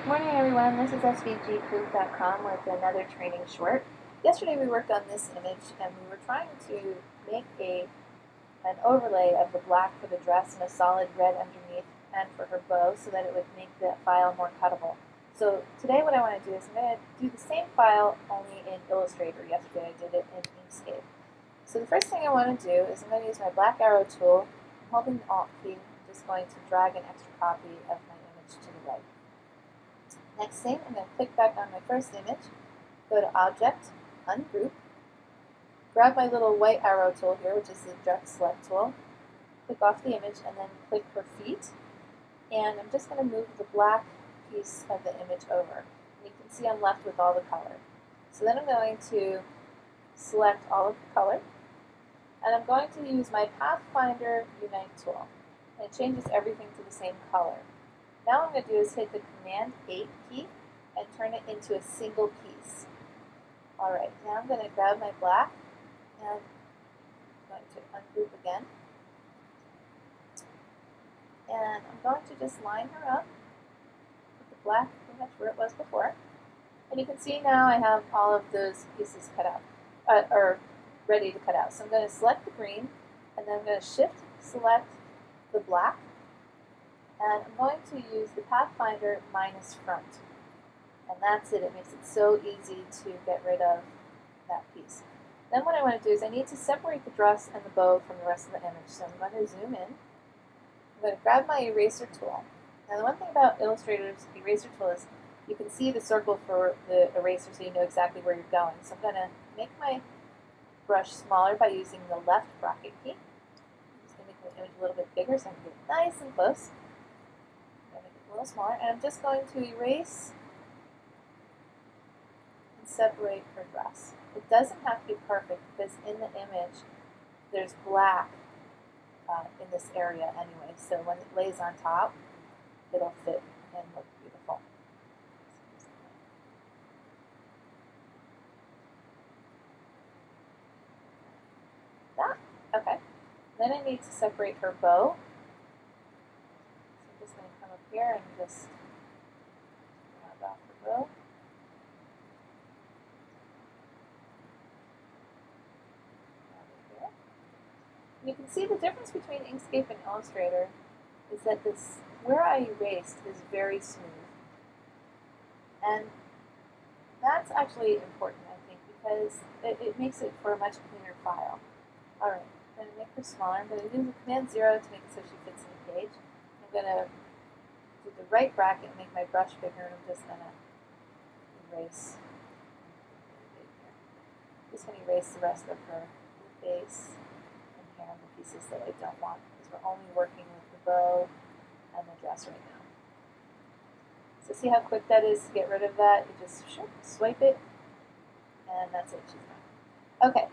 Morning everyone, this is sVGCooP.com with another training short. Yesterday we worked on this image and we were trying to make an overlay of the black for the dress and a solid red underneath and for her bow so that it would make the file more cuttable. So today what I want to do is I'm going to do the same file only in Illustrator. Yesterday I did it in Inkscape. So the first thing I want to do is I'm going to use my black arrow tool. I'm holding the Alt key. I'm just going to drag an extra copy of my image to the right. Next thing, I'm going to click back on my first image, go to Object, Ungroup, grab my little white arrow tool here, which is the Direct Select tool, click off the image, and then click her feet. And I'm just going to move the black piece of the image over. And you can see I'm left with all the color. So then I'm going to select all of the color, and I'm going to use my Pathfinder Unite tool. And it changes everything to the same color. Now what I'm going to do is hit the Command 8 key and turn it into a single piece. Alright, now I'm going to grab my black and I'm going to ungroup again. And I'm going to just line her up with the black pretty much where it was before. And you can see now I have all of those pieces cut out, or ready to cut out. So I'm going to select the green and then I'm going to Shift select the black. And I'm going to use the Pathfinder minus front. And that's it. It makes it so easy to get rid of that piece. Then what I want to do is I need to separate the dress and the bow from the rest of the image. So I'm going to zoom in. I'm going to grab my eraser tool. Now the one thing about Illustrator's eraser tool is you can see the circle for the eraser so you know exactly where you're going. So I'm going to make my brush smaller by using the left bracket key. I'm just going to make my image a little bit bigger so I can get nice and close. A little smaller, and I'm just going to erase and separate her dress. It doesn't have to be perfect because in the image there's black in this area anyway, so when it lays on top it'll fit and look beautiful. That, okay. Then I need to separate her bow. Here and just grab off the bow. You can see the difference between Inkscape and Illustrator is that this, where I erased, is very smooth. And that's actually important, I think, because it makes it for a much cleaner file. Alright, I'm going to make her smaller. I'm going to use the Command 0 to make it so she fits in the page. I'm going to the right bracket and make my brush bigger, and I'm just going to erase. Just going to erase the rest of her face and hair and the pieces that I don't want because we're only working with the bow and the dress right now. So see how quick that is to get rid of that? You just swipe it and that's it, she's done. Okay,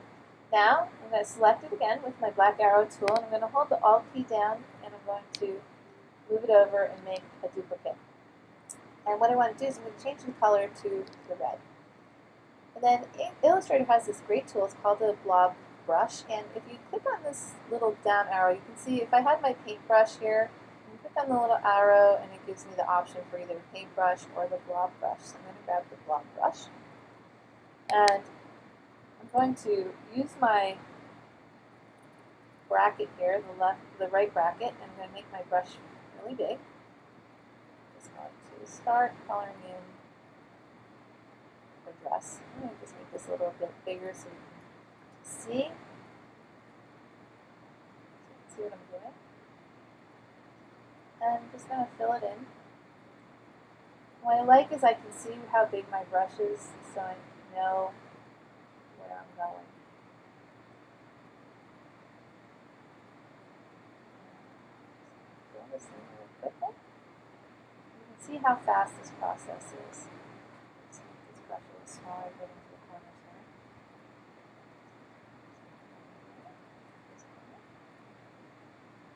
now I'm going to select it again with my black arrow tool and I'm going to hold the Alt key down and I'm going to move it over and make a duplicate. And what I want to do is I'm going to change the color to the red. And then Illustrator has this great tool, it's called the blob brush, and if you click on this little down arrow, you can see if I had my paintbrush here, you click on the little arrow and it gives me the option for either paintbrush or the blob brush. So I'm going to grab the blob brush. And I'm going to use my bracket here, the right bracket, and I'm going to make my brush really big. Just going to start coloring in the dress. I'm going to just make this a little bit bigger so you can see. See what I'm doing. And I'm just going to fill it in. What I like is I can see how big my brush is so I know where I'm going. Fill this in really quickly. You can see how fast this process is. Just make this brush a little smaller, get into the corners here.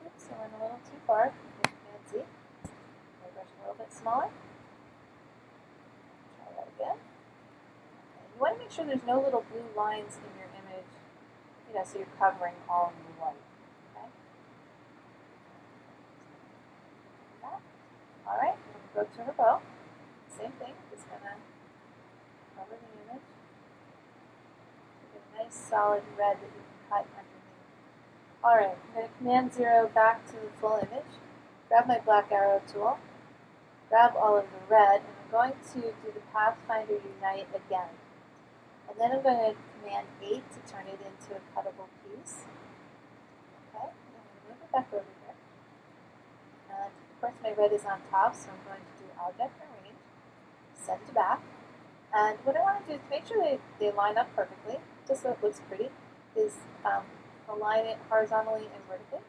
Oops, I went a little too far. You can see. My brush a little bit smaller. Try that again. Okay. You want to make sure there's no little blue lines in your image, so you're covering all of the white. Alright, I'm going to go to her bow. Same thing, just gonna cover the image. Get a nice solid red that you can cut underneath. Alright, I'm going to Command 0 back to the full image, grab my black arrow tool, grab all of the red, and I'm going to do the Pathfinder Unite again. And then I'm going to Command 8 to turn it into a cuttable piece. Okay, and I'm going to move it back over here. And of course my red is on top, so I'm going to do Object Arrange, send to back. And what I want to do to make sure they line up perfectly, just so it looks pretty, is align it horizontally and vertically.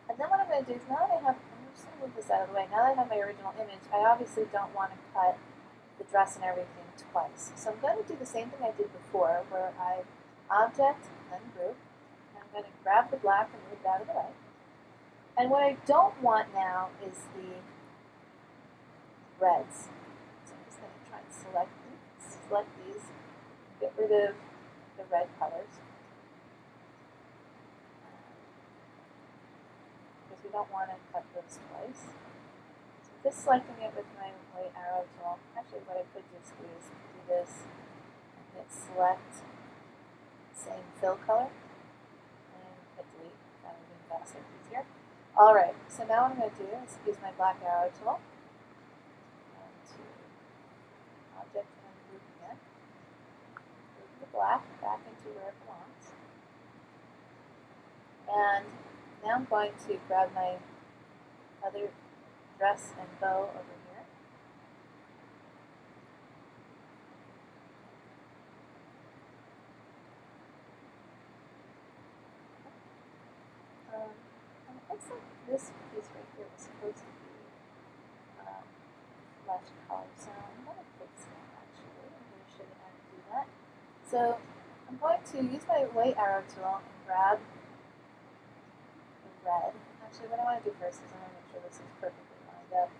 And then what I'm going to do is, now that I have, I'm just going to move this out of the way, now that I have my original image, I obviously don't want to cut the dress and everything twice. So I'm going to do the same thing I did before, where I Object, Ungroup, and I'm going to grab the black and move it out of the way. And what I don't want now is the reds. So I'm just going to try and select these, get rid of the red colors. Because we don't want to cut those twice. So just selecting it with my white arrow tool. Actually, what I could just do is do this and hit select, same fill color, and hit delete. That would be faster and easier. Alright, so now what I'm going to do is use my black arrow tool and to Object and Group again. Move the black back into where it belongs. And now I'm going to grab my other dress and bow over here. And it looks like this piece right here was supposed to be flesh color, so I'm going to fix that actually. I'm going to show you how to do that. So I'm going to use my white arrow tool and grab the red. Actually, what I want to do first is I want to make sure this is perfectly lined up.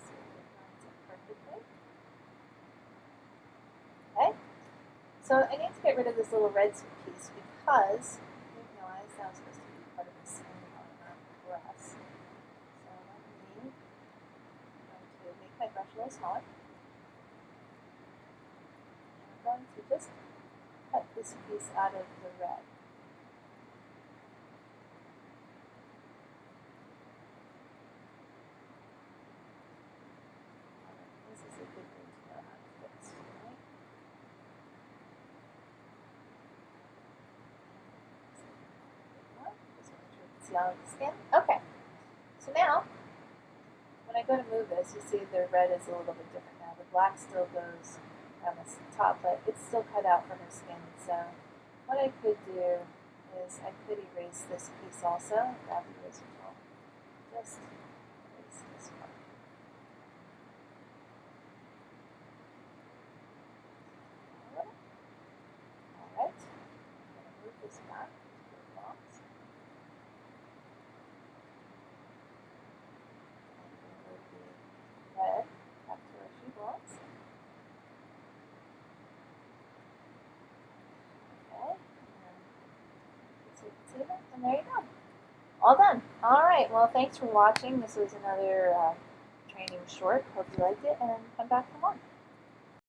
See if it lines up perfectly. Okay. So I need to get rid of this little red piece because I didn't realize that was supposed to be part of the skin on the dress. So let me, I'm going to make my brush a little smaller. And I'm going to just cut this piece out of the red. This is a good thing to know how to fix, right? Just make sure you can see all of the skin. Okay, so now when I go to move this, you see the red is a little bit different now. The black still goes on the top, but it's still cut out for her skin. So what I could do is I could erase this piece also. Grab the eraser tool. Just erase this part. Alright. I'm going to move this back to where it belongs. I'm going to move the red back to where she belongs. And there you go. All done. Alright, well thanks for watching. This was another training short. Hope you liked it and come back for more.